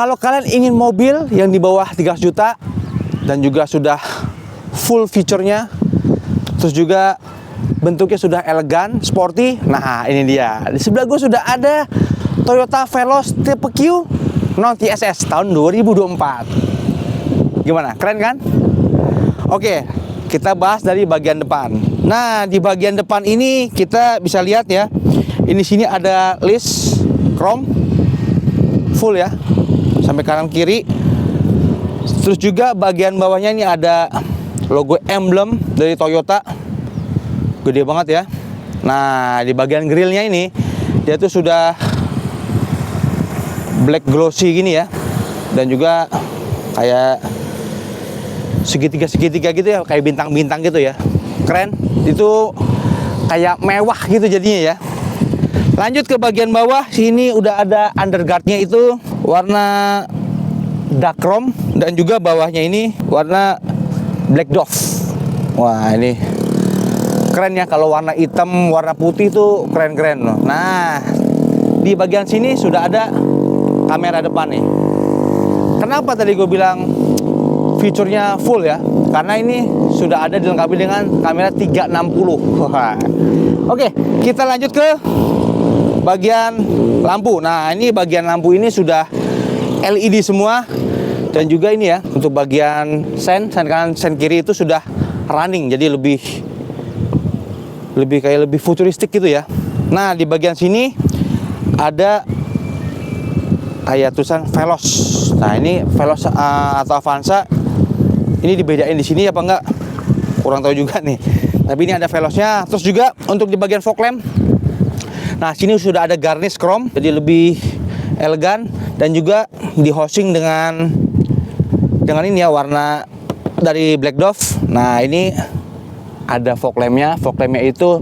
Kalau kalian ingin mobil yang di bawah 300 juta dan juga sudah full feature-nya, terus juga bentuknya sudah elegan, sporty, nah ini dia. Di sebelah gue sudah ada Toyota Veloz tipe Q non TSS tahun 2024. Gimana? Keren kan? Oke, kita bahas dari bagian depan. Nah, di bagian depan ini kita bisa lihat ya. Ini sini ada list chrome full ya, sampai kanan kiri. Terus juga bagian bawahnya ini ada logo emblem dari Toyota, gede banget ya. Nah, di bagian grillnya ini dia tuh sudah black glossy gini ya, dan juga kayak segitiga-segitiga gitu ya, kayak bintang-bintang gitu ya. Keren, itu kayak mewah gitu jadinya ya. Lanjut ke bagian bawah, sini udah ada underguardnya itu warna dark chrome, dan juga bawahnya ini warna black dove. Wah, ini keren ya, kalau warna hitam, warna putih itu keren-keren loh. Nah, di bagian sini sudah ada kamera depan nih. Kenapa tadi gue bilang fiturnya full ya? Karena ini sudah ada dilengkapi dengan kamera 360. Oke, kita lanjut ke bagian lampu. Nah, ini bagian lampu ini sudah LED semua, dan juga ini ya, untuk bagian sen kanan, sen kiri itu sudah running, jadi lebih futuristik gitu ya. Nah, di bagian sini ada kayak tulisan Veloz. Nah, ini Veloz atau Avanza. Ini dibedain di sini apa enggak? Kurang tahu juga nih. Tapi ini ada Veloznya. Terus juga untuk di bagian fog lamp. Nah, sini sudah ada garnish chrome, jadi lebih elegan, dan juga di housing dengan ini ya, warna dari black dove. Nah, ini ada fog lampnya. Fog lampnya itu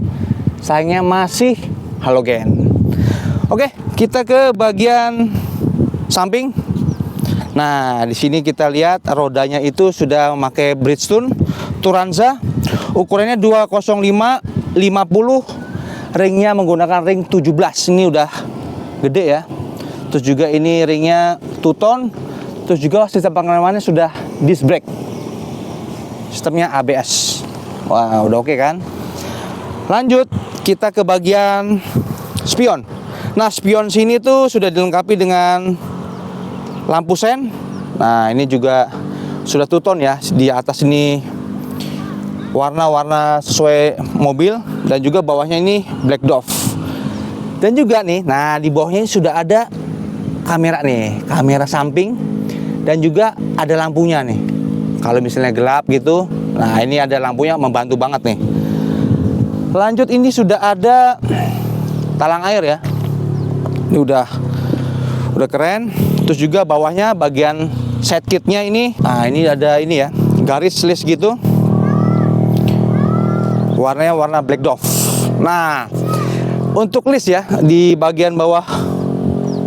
sayangnya masih halogen. Oke, kita ke bagian samping. Nah, di sini kita lihat rodanya itu sudah memakai Bridgestone Turanza. Ukurannya 205/50. Ringnya menggunakan ring 17. Ini udah gede ya. Terus juga ini ringnya two-tone. Terus juga sistem pengeremannya sudah disc brake. Sistemnya ABS. Wah, udah oke kan? Lanjut, kita ke bagian spion. Nah, spion sini tuh sudah dilengkapi dengan lampu sen. Nah, ini juga sudah two-tone ya. Di atas ini warna-warna sesuai mobil, dan juga bawahnya ini black dove. Dan juga nih, nah di bawahnya ini sudah ada kamera nih, kamera samping, dan juga ada lampunya nih. Kalau misalnya gelap gitu, nah ini ada lampunya, membantu banget nih. Lanjut, ini sudah ada talang air ya. Ini udah keren. Terus juga bawahnya bagian set kitnya ini, nah ini ada ini ya, garis list gitu. Warnanya warna black dove. Nah, untuk list ya, di bagian bawah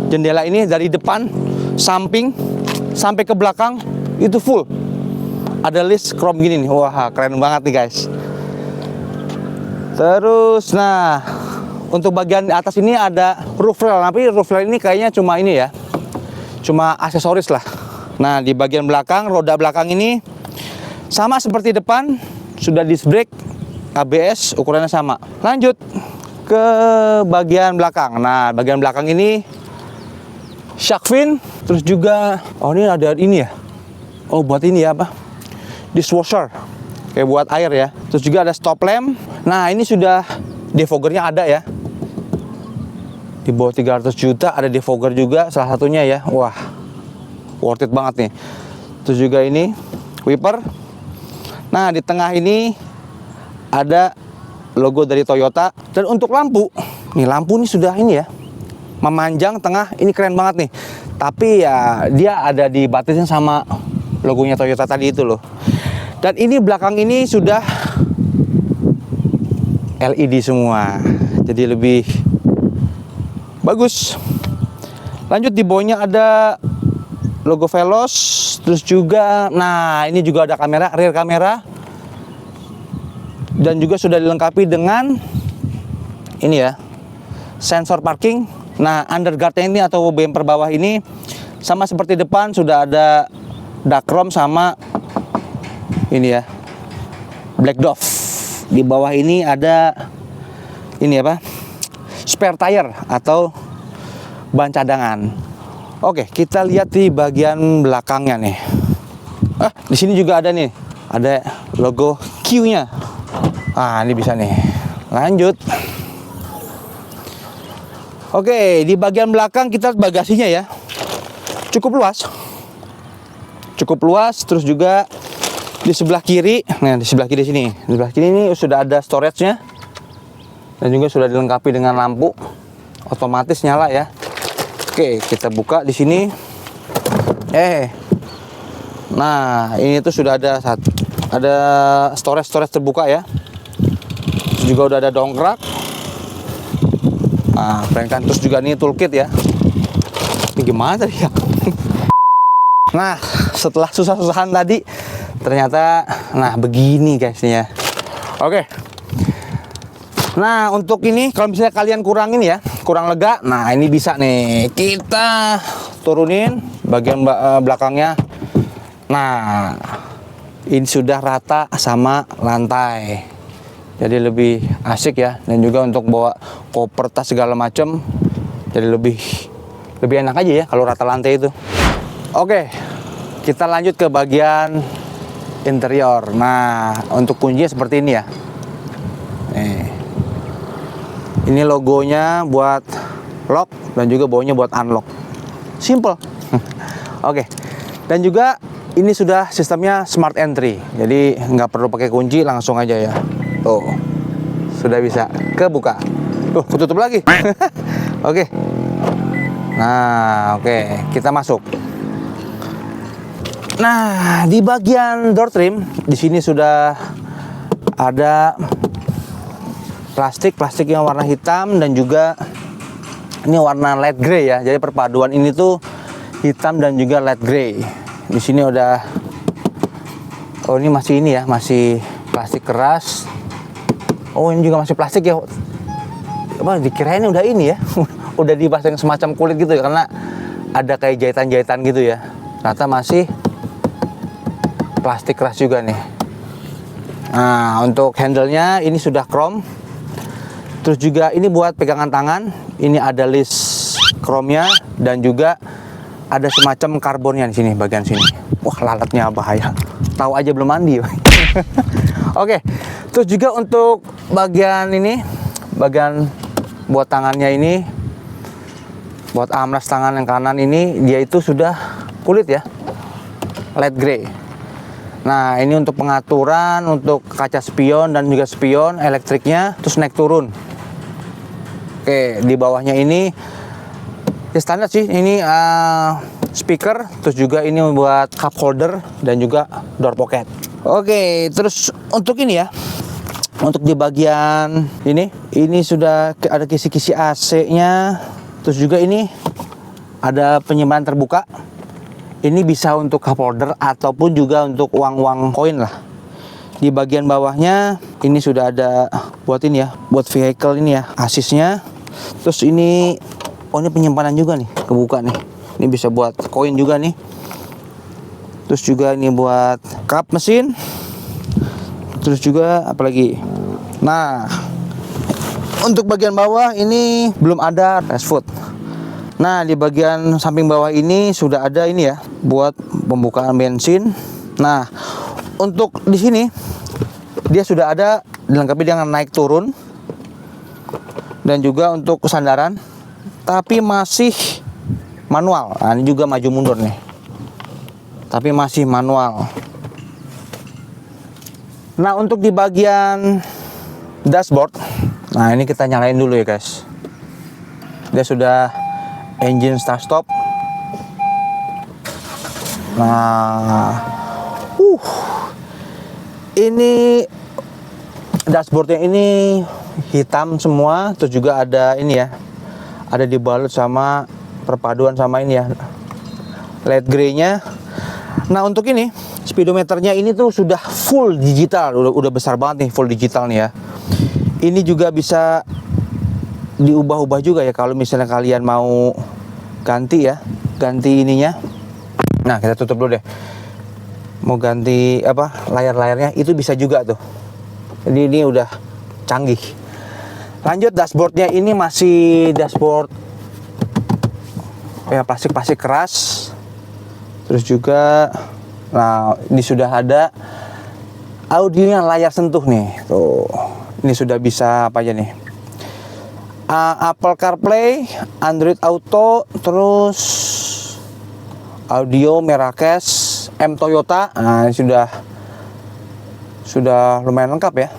jendela ini dari depan, samping, sampai ke belakang itu full ada list chrome gini nih. Wah, keren banget nih guys. Terus, nah untuk bagian atas ini ada roof rail. Tapi roof rail ini kayaknya cuma ini ya, cuma aksesoris lah. Nah, di bagian belakang, roda belakang ini sama seperti depan, sudah disc brake, ABS, ukurannya sama. Lanjut ke bagian belakang. Nah, bagian belakang ini shark fin. Terus juga, oh ini ada ini ya, oh buat ini ya, apa, dishwasher, kayak buat air ya. Terus juga ada stop lamp. Nah, ini sudah defoggernya ada ya. Di bawah 300 juta ada defogger juga salah satunya ya. Wah, worth it banget nih. Terus juga ini wiper. Nah, di tengah ini ada logo dari Toyota. Dan untuk lampu, nih lampu ini sudah ini ya, memanjang tengah. Ini keren banget nih. Tapi ya dia ada dibatasin sama logonya Toyota tadi itu loh. Dan ini belakang ini sudah LED semua, jadi lebih bagus. Lanjut, di bawahnya ada logo Veloz. Terus juga, nah ini juga ada kamera, rear kamera. Dan juga sudah dilengkapi dengan ini ya, sensor parking. Nah, underguardnya ini atau bumper bawah ini Sama seperti depan sudah ada dakrom sama ini ya, Black Dove. Di bawah ini ada ini apa? Spare tire atau ban cadangan. Oke, kita lihat di bagian belakangnya nih. Di sini juga ada nih, ada logo Q-nya. Ini bisa nih. Lanjut. Oke, di bagian belakang kita bagasinya ya. Cukup luas. Cukup luas, terus juga di sebelah kiri. Nah, di sebelah kiri sini. Di sebelah kiri ini sudah ada storage-nya. Dan juga sudah dilengkapi dengan lampu otomatis nyala ya. Oke, kita buka di sini. Nah, ini tuh sudah ada storage terbuka ya. Terus juga udah ada dongkrak. Nah, kan terus juga nih toolkit ya. Ini gimana tadi ya? Nah, setelah susah-susahan tadi, ternyata begini guys nih ya. Oke. Nah, untuk ini kalau misalnya kalian kurang lega, nah ini bisa nih kita turunin bagian belakangnya. Nah, ini sudah rata sama lantai. Jadi lebih asik ya, dan juga untuk bawa koper, tas segala macam jadi lebih enak aja ya kalau rata lantai itu. Oke, kita lanjut ke bagian interior. Nah, untuk kuncinya seperti ini ya. Ini logonya buat lock dan juga bawahnya buat unlock. Simple. Oke. Dan juga ini sudah sistemnya smart entry. Jadi nggak perlu pakai kunci, langsung aja ya. Tuh, sudah bisa kebuka. Tuh, ketutup lagi. Oke. Nah, oke, kita masuk. Nah, di bagian door trim di sini sudah ada plastik yang warna hitam dan juga ini warna light grey ya. Jadi perpaduan ini tuh hitam dan juga light grey. Di sini udah ini masih ini ya, masih plastik keras. Ini juga masih plastik ya. Dikirain udah ini ya. Udah dipasang semacam kulit gitu ya, karena ada kayak jahitan-jahitan gitu ya. Ternyata masih plastik keras juga nih. Nah, untuk handle-nya ini sudah chrome. Terus juga ini buat pegangan tangan, ini ada list chrome-nya dan juga ada semacam karbonnya di sini bagian sini. Wah, lalatnya bahaya. Tahu aja belum mandi. Oke. Terus juga untuk bagian ini, bagian buat tangannya ini, buat armrest tangan yang kanan ini, dia itu sudah kulit ya, light grey. Nah, ini untuk pengaturan untuk kaca spion dan juga spion elektriknya, terus naik turun. Oke, di bawahnya ini ya standar sih, ini speaker, terus juga ini buat cup holder dan juga door pocket. Oke, terus untuk ini ya, untuk di bagian ini sudah ada kisi-kisi AC-nya, terus juga ini ada penyimpanan terbuka. Ini bisa untuk cup holder ataupun juga untuk uang-uang koin lah. Di bagian bawahnya ini sudah ada buat ini ya, buat vehicle ini ya, asisnya. Terus ini ini penyimpanan juga nih, kebuka nih. Ini bisa buat koin juga nih. Terus juga ini buat kap mesin. Terus juga apalagi. Nah, untuk bagian bawah ini belum ada fast food. Nah, di bagian samping bawah ini sudah ada ini ya, buat pembukaan bensin. Nah, untuk di sini dia sudah ada dilengkapi dengan naik turun dan juga untuk sandaran, tapi masih manual. Nah, ini juga maju mundur nih, tapi masih manual. Nah, untuk di bagian dashboard, nah ini kita nyalain dulu ya guys. Dia sudah engine start stop. Nah, ini dashboardnya ini hitam semua, terus juga ada ini ya, ada dibalut sama perpaduan sama ini ya, light grey-nya. Nah, untuk ini speedometernya ini tuh sudah full digital, udah besar banget nih, full digital nih ya. Ini juga bisa diubah-ubah juga ya kalau misalnya kalian mau ganti ya. ganti ininya. Nah, kita tutup dulu deh. Mau ganti apa layar-layarnya itu bisa juga tuh. Jadi ini udah canggih. Lanjut, dashboardnya ini masih dashboard ya plastik keras. Terus juga, nah ini sudah ada audionya layar sentuh nih. Tuh, ini sudah bisa apa aja nih? Apple CarPlay, Android Auto, terus audio Maracas, M Toyota. Nah, ini sudah lumayan lengkap ya.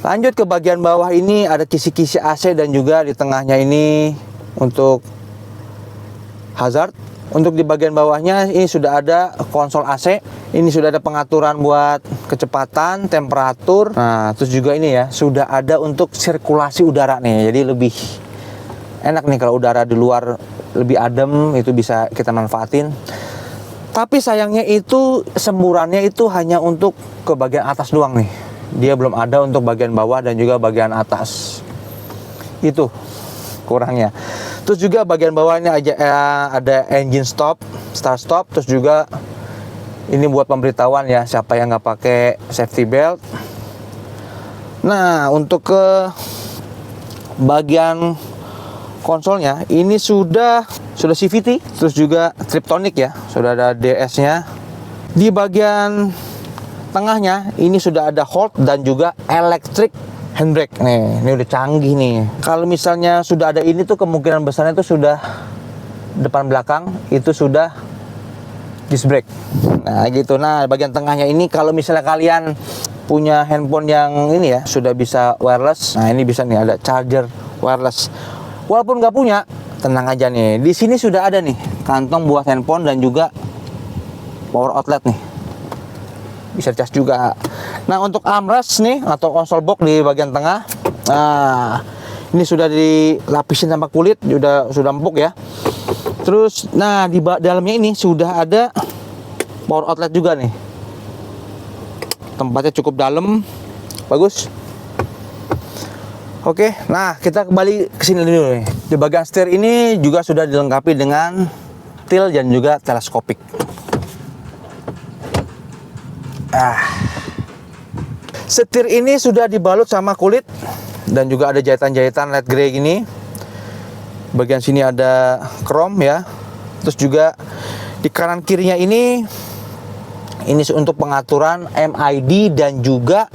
Lanjut ke bagian bawah, ini ada kisi-kisi AC dan juga di tengahnya ini untuk hazard. Untuk di bagian bawahnya ini sudah ada konsol AC. Ini sudah ada pengaturan buat kecepatan, temperatur. Nah, terus juga ini ya, sudah ada untuk sirkulasi udara nih. Jadi lebih enak nih kalau udara di luar lebih adem, itu bisa kita manfaatin. Tapi sayangnya itu semburannya itu hanya untuk ke bagian atas doang nih. Dia belum ada untuk bagian bawah dan juga bagian atas. Itu kurangnya. Terus juga bagian bawahnya ada engine stop, start stop. Terus juga ini buat pemberitahuan ya, siapa yang nggak pakai safety belt. Nah, untuk ke bagian konsolnya ini sudah CVT, terus juga Triptonic ya, sudah ada DS-nya. Di bagian tengahnya ini sudah ada hold dan juga electric handbrake. Nih, ini udah canggih nih. Kalau misalnya sudah ada ini tuh kemungkinan besarnya itu sudah depan belakang itu sudah disc brake. Nah, gitu. Nah, bagian tengahnya ini kalau misalnya kalian punya handphone yang ini ya, sudah bisa wireless. Nah, ini bisa nih ada charger wireless. Walaupun nggak punya, tenang aja nih. Di sini sudah ada nih kantong buat handphone dan juga power outlet nih. Bisa cas juga. Nah, untuk armrest nih atau konsol box di bagian tengah, nah ini sudah dilapisin sama kulit, sudah empuk ya. Terus, nah di dalamnya ini sudah ada power outlet juga nih. Tempatnya cukup dalam, bagus. Oke, nah kita kembali ke sini dulu nih. Di bagian setir ini juga sudah dilengkapi dengan tilt dan juga teleskopik. Setir ini sudah dibalut sama kulit dan juga ada jahitan-jahitan light grey gini. Bagian sini ada chrome ya. Terus juga di kanan kirinya ini untuk pengaturan MID dan juga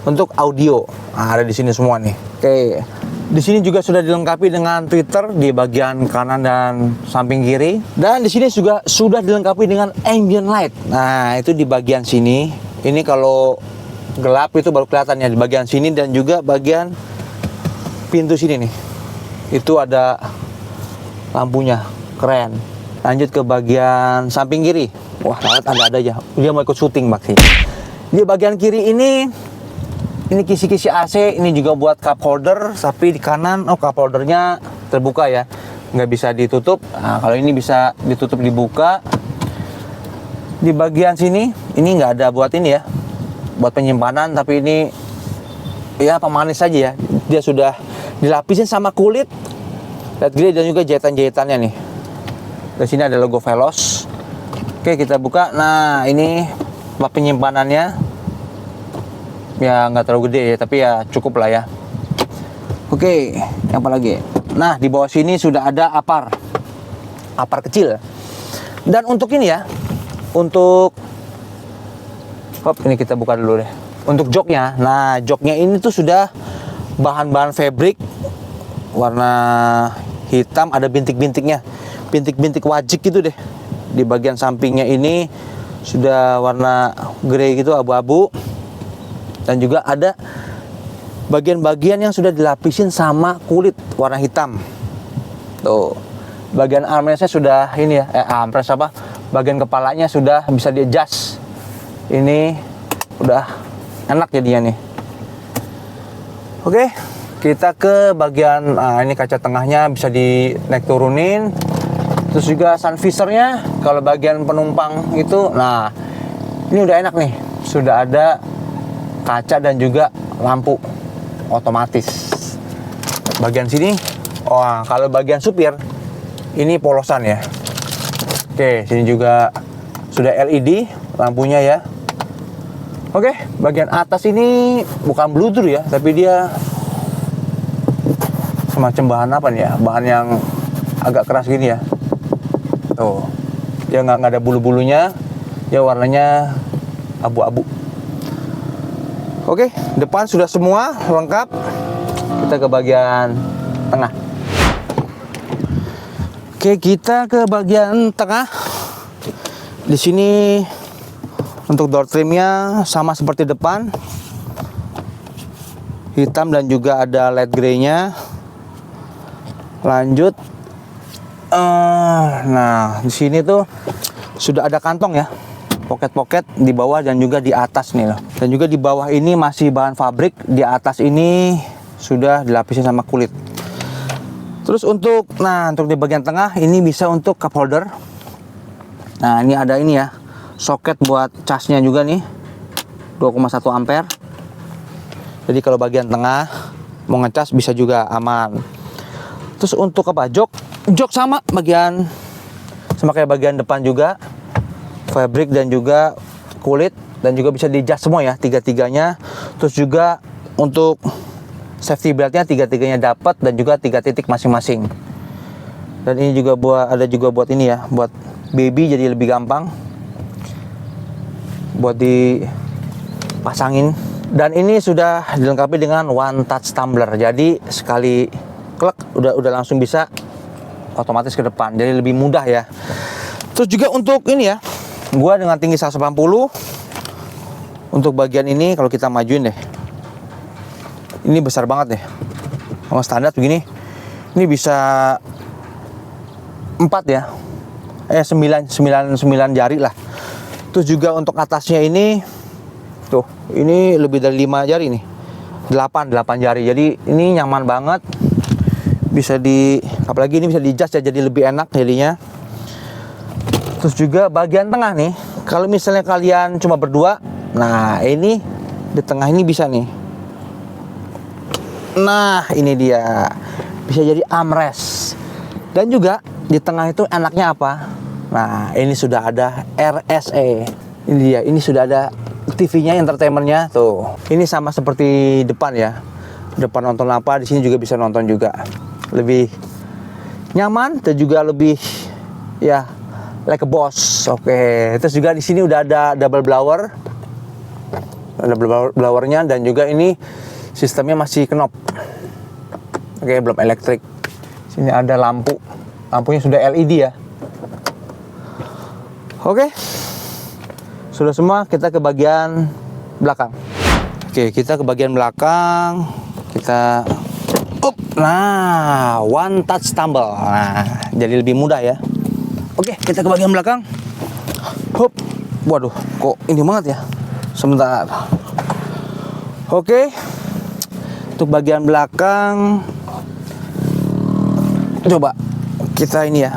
untuk audio. Nah, ada di sini semua nih. Oke. Di sini juga sudah dilengkapi dengan tweeter di bagian kanan dan samping kiri. Dan di sini juga sudah dilengkapi dengan ambient light. Nah, itu di bagian sini. Ini kalau gelap itu baru kelihatan ya di bagian sini dan juga bagian pintu sini nih. Itu ada lampunya, keren. Lanjut ke bagian samping kiri. Wah, ada aja. Dia mau ikut syuting bak sih. Di bagian kiri ini kisi-kisi AC, ini juga buat cup holder, tapi di kanan cup holdernya terbuka ya, nggak bisa ditutup. Nah, kalau ini bisa ditutup dibuka. Di bagian sini ini nggak ada buat ini ya, buat penyimpanan, tapi ini ya pemanis saja ya. Dia sudah dilapisin sama kulit light grey dan juga jahitan-jahitannya nih. Di sini ada logo Veloz. Oke, kita buka. Nah, ini tempat penyimpanannya. Ya nggak terlalu gede ya, tapi ya cukup lah ya. Oke, apa lagi? Nah, di bawah sini sudah ada apar kecil. Dan untuk ini ya, ini kita buka dulu deh. Untuk joknya, nah joknya ini tuh sudah bahan-bahan fabric warna hitam, ada bintik-bintiknya, bintik-bintik wajik gitu deh. Di bagian sampingnya ini sudah warna grey gitu, abu-abu. Dan juga ada bagian-bagian yang sudah dilapisin sama kulit warna hitam. Tuh. Bagian armrestnya sudah ini ya, armrest apa? Bagian kepalanya sudah bisa di-adjust. Ini udah enak jadinya nih. Oke, kita ke bagian ini kaca tengahnya bisa dinaik turunin. Terus juga sun visornya kalau bagian penumpang itu, nah ini udah enak nih. Sudah ada kaca dan juga lampu otomatis. Bagian sini, kalau bagian supir ini polosan ya. Oke, sini juga sudah LED lampunya ya. Oke, bagian atas ini bukan bluder ya, tapi dia semacam bahan apa nih ya? Bahan yang agak keras gini ya. Tuh, dia nggak ada bulu-bulunya, dia warnanya abu-abu. Oke, depan sudah semua lengkap. Kita ke bagian tengah. Oke, kita ke bagian tengah. Di sini untuk door trimnya sama seperti depan, hitam dan juga ada light grey-nya. Lanjut, nah di sini tuh sudah ada kantong ya, poket-poket di bawah dan juga di atas nih loh. Dan juga di bawah ini masih bahan fabrik, di atas ini sudah dilapisi sama kulit. Terus untuk di bagian tengah ini bisa untuk cup holder. Nah ini ada ini ya, soket buat casnya juga nih, 2,1 ampere. Jadi kalau bagian tengah mau ngecas bisa juga aman. Terus untuk apa, jok sama kayak bagian depan juga, fabric dan juga kulit, dan juga bisa di-adjust semua ya, tiga-tiganya. Terus juga untuk safety beltnya tiga-tiganya dapat, dan juga 3 titik masing-masing. Dan ini juga buat ini ya, buat baby jadi lebih gampang buat dipasangin. Dan ini sudah dilengkapi dengan one touch tumbler, jadi sekali klek udah langsung bisa otomatis ke depan, jadi lebih mudah ya. Terus juga untuk ini ya, gua dengan tinggi 180, untuk bagian ini kalau kita majuin deh, ini besar banget deh. Kalau standar begini, ini bisa 4 ya, 9 jari lah. Terus juga untuk atasnya ini tuh, ini lebih dari 5 jari nih, 8 jari. Jadi ini nyaman banget, bisa apalagi ini bisa di-adjust ya, jadi lebih enak jadinya. Terus juga bagian tengah nih, kalau misalnya kalian cuma berdua, nah ini di tengah ini bisa nih. Nah ini dia, bisa jadi armrest. Dan juga di tengah itu enaknya apa? Nah ini sudah ada RSA. Ini dia, ini sudah ada TV-nya, entertainment-nya tuh. Ini sama seperti depan ya. Depan nonton apa, di sini juga bisa nonton juga. Lebih nyaman dan juga lebih ya like a boss. Oke. Terus juga di sini udah ada double blower. Ada blowernya, dan juga ini sistemnya masih knob. Oke, belum elektrik. Sini ada lampu. Lampunya sudah LED ya. Oke. Sudah semua, kita ke bagian belakang. Oke, kita ke bagian belakang. Kita nah, one touch tumble. Nah, jadi lebih mudah ya. Oke, kita ke bagian belakang. Waduh, kok ini banget ya. Sebentar. Oke. Untuk bagian belakang, coba kita ini ya.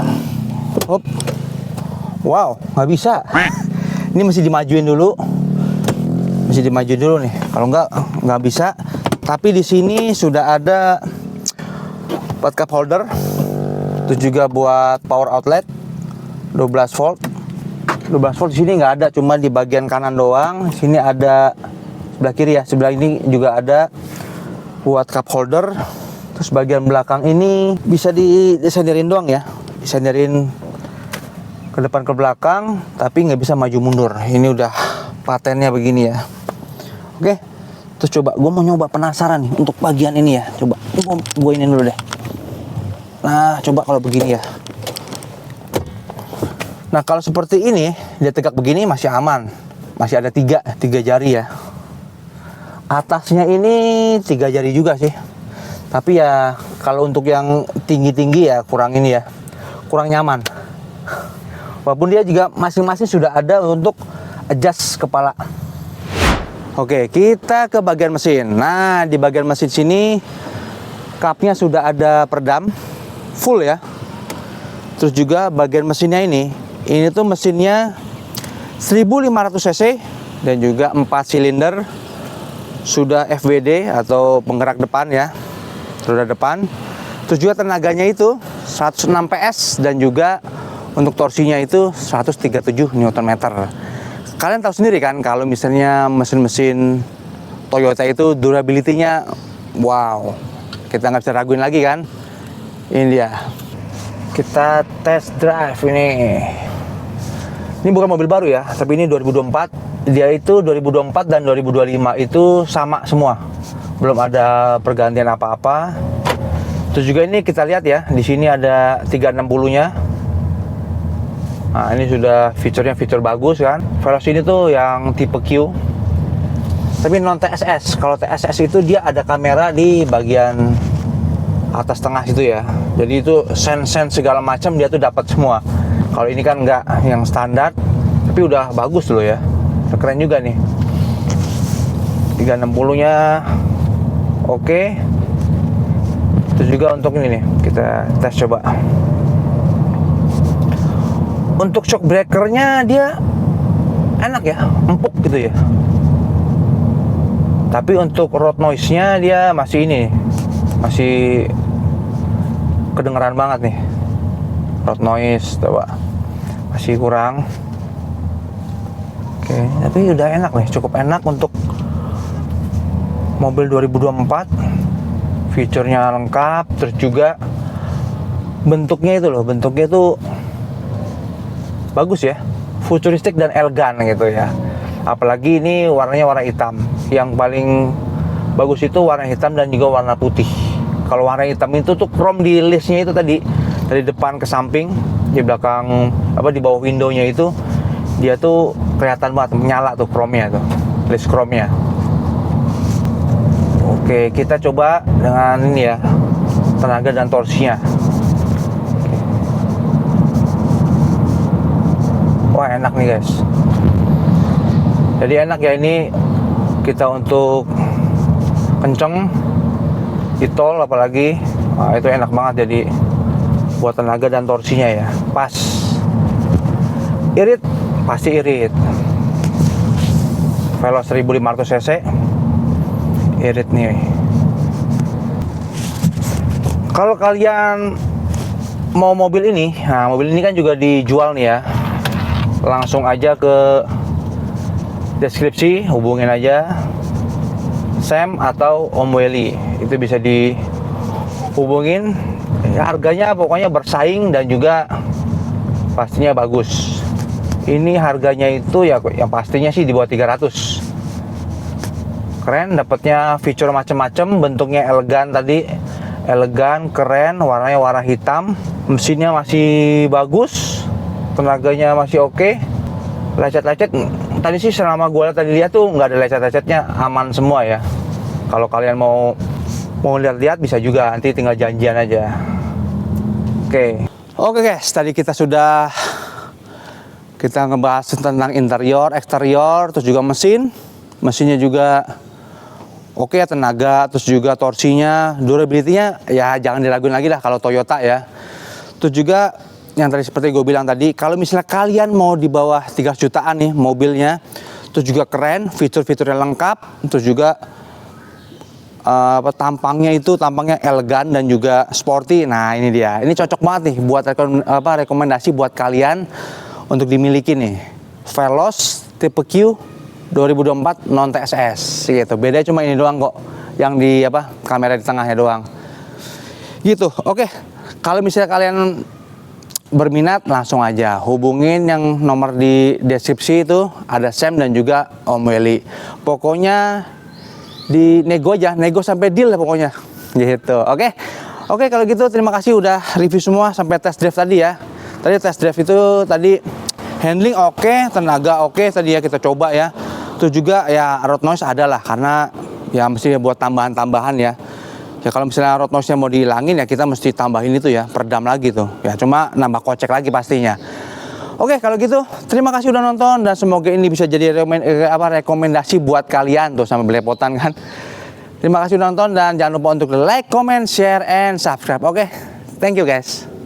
Wow, nggak bisa. Ini mesti dimajuin dulu. Nih. Kalau nggak bisa. Tapi di sini sudah ada buat cup holder. Terus juga buat power outlet 12 volt. 12 volt di sini nggak ada, cuma di bagian kanan doang. Sini ada sebelah kiri ya. Sebelah ini juga ada buat cup holder. Terus bagian belakang ini bisa disenderin doang ya. Disenderin ke depan ke belakang, tapi nggak bisa maju mundur. Ini udah patennya begini ya. Oke. Terus coba, gue mau nyoba, penasaran nih untuk bagian ini ya. Coba, gue ini dulu deh. Nah, coba kalau begini ya. Nah, kalau seperti ini, dia tegak begini masih aman. Masih ada 3 jari ya. Atasnya ini 3 jari juga sih. Tapi ya, kalau untuk yang tinggi-tinggi ya kurang ini ya. Kurang nyaman. Walaupun dia juga masing-masing sudah ada untuk adjust kepala. Oke, kita ke bagian mesin. Nah, di bagian mesin sini kapnya sudah ada peredam full ya. Terus juga bagian mesinnya ini tuh mesinnya 1500 cc dan juga 4 silinder. Sudah FWD atau penggerak depan ya, roda depan. Terus juga tenaganya itu 106 PS dan juga untuk torsinya itu 137 Nm. Kalian tahu sendiri kan kalau misalnya mesin-mesin Toyota itu durability-nya wow, kita nggak bisa raguin lagi kan. Ini dia, kita test drive ini. Ini bukan mobil baru ya, tapi ini 2024. Dia itu 2024 dan 2025 itu sama semua, belum ada pergantian apa-apa. Terus juga ini kita lihat ya, di sini ada 360-nya. Nah, ini sudah fiturnya fitur bagus kan. Veloz ini tuh yang tipe Q, tapi non TSS. Kalau TSS itu dia ada kamera di bagian atas tengah situ ya. Jadi itu sense segala macam dia tuh dapat semua. Kalau ini kan enggak, yang standar, tapi udah bagus loh ya. Keren juga nih. 360-nya oke. Terus juga untuk ini nih, kita tes coba. Untuk shock breakernya dia enak ya, empuk gitu ya. Tapi untuk road noise-nya dia masih ini, masih kedengeran banget nih. Road noise coba masih kurang. Oke, tapi udah enak nih, cukup enak untuk mobil 2024. Fiturnya lengkap, terus juga bentuknya itu loh, bentuknya itu bagus ya, futuristik dan elegan gitu ya. Apalagi ini warnanya warna hitam. Yang paling bagus itu warna hitam dan juga warna putih. Kalau warna hitam itu tuh chrome di listnya itu tadi, dari depan ke samping, di belakang apa di bawah windownya itu dia tuh kelihatan banget menyala tuh chrome-nya tuh, list chrome-nya. Oke, kita coba dengan ini ya, tenaga dan torsinya. Wah, enak nih guys. Jadi enak ya ini kita untuk kenceng di tol apalagi. Nah, itu enak banget jadi buat tenaga dan torsinya ya. Pas. Irit, pasti irit. Veloz 1500 cc. Irit nih. Kalau kalian mau mobil ini, nah mobil ini kan juga dijual nih ya. Langsung aja ke deskripsi, hubungin aja Sam atau Om Welly, itu bisa dihubungin. Ya, harganya pokoknya bersaing dan juga pastinya bagus. Ini harganya itu ya yang pastinya sih di bawah 300. Keren, dapatnya fitur macam-macam, bentuknya elegan tadi, elegan, keren, warnanya warna hitam, mesinnya masih bagus, tenaganya masih oke. Lecet-lecet tadi sih selama gue tadi lihat tuh nggak ada lecet-lecetnya, aman semua ya. Kalau kalian mau lihat-lihat bisa juga, nanti tinggal janjian aja. Oke guys, tadi kita ngebahas tentang interior, eksterior, terus juga mesinnya juga oke ya, tenaga, terus juga torsinya, durability-nya ya jangan diraguin lagi lah kalau Toyota ya. Terus juga yang tadi seperti gue bilang tadi, kalau misalnya kalian mau di bawah 3 jutaan nih mobilnya, terus juga keren, fitur-fiturnya lengkap, terus juga tampangnya elegan dan juga sporty. Nah ini dia, ini cocok banget nih buat rekomendasi buat kalian untuk dimiliki nih. Veloz tipe Q 2024 non TSS gitu. Beda cuma ini doang kok, yang di kamera di tengahnya doang. Gitu. Oke. Kalau misalnya kalian berminat langsung aja hubungin yang nomor di deskripsi itu, ada Sam dan juga Om Welly. Pokoknya di nego sampai deal lah pokoknya. Gitu. Oke. Oke, kalau gitu terima kasih udah review semua sampai test drive tadi ya. Tadi test drive itu tadi handling oke, tenaga oke tadi ya kita coba ya. Terus juga ya road noise ada lah, karena ya mesti buat tambahan-tambahan ya. Ya kalau misalnya road noise-nya mau dihilangin ya kita mesti tambahin itu ya, peredam lagi tuh. Ya cuma nambah kocek lagi pastinya. Oke, kalau gitu terima kasih udah nonton dan semoga ini bisa jadi rekomendasi buat kalian tuh sama belepotan kan. Terima kasih udah nonton dan jangan lupa untuk like, comment, share, and subscribe. Oke, thank you guys.